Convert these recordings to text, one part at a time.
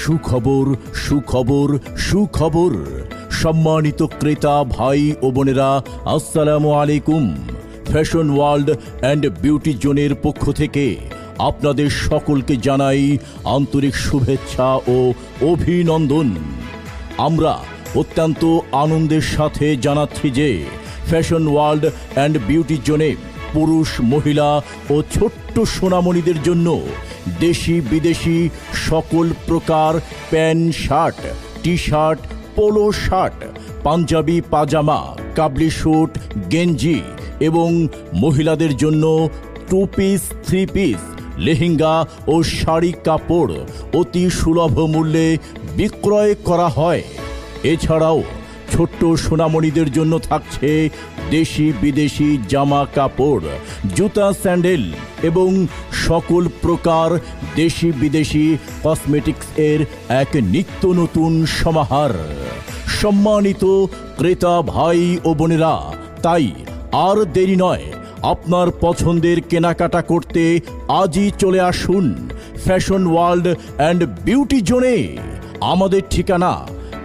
সুখবর সুখবর সুখবর। সম্মানিত ক্রেতা ভাই ও বোনেরা, আসসালামু আলাইকুম। ফ্যাশন ওয়ার্ল্ড অ্যান্ড বিউটি জোনের পক্ষ থেকে আপনাদের সকলকে জানাই আন্তরিক শুভেচ্ছা ও অভিনন্দন। আমরা অত্যন্ত আনন্দের সাথে জানাচ্ছি যে ফ্যাশন ওয়ার্ল্ড অ্যান্ড বিউটি জোনে পুরুষ, মহিলা ও ছোট্ট সোনামণিদের জন্য দেশি বিদেশি সকল প্রকার pant, shirt, T shirt, polo shirt, panjabi, pyjama, কাবলি স্যুট, গেঞ্জি এবং মহিলাদের জন্য 2 পিস, 3 পিস, লেহেঙ্গা ও শাড়ি কাপড় অতি সুলভ মূল্যে বিক্রয় করা হয়। এছাড়াও ছোট্ট সোনামণিদের জন্য থাকছে দেশি বিদেশি জামা কাপড়, জুতা, স্যান্ডেল এবং সকল প্রকার দেশি বিদেশি কসমেটিক্স এর এক নিত্য নতুন সমাহার। সম্মানিত ক্রেতা ভাই ও বোনেরা, তাই আর দেরি নয়, আপনার পছন্দের কেনাকাটা করতে আজই চলে আসুন ফ্যাশন ওয়ার্ল্ড অ্যান্ড বিউটি জোনে। আমাদের ঠিকানা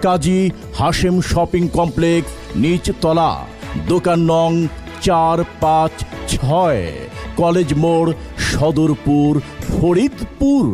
কাজী হাশেম শপিং কমপ্লেক্স, নিচতলা, দোকান নং 456, কলেজ মোড়, সদরপুর, ফরিদপুর।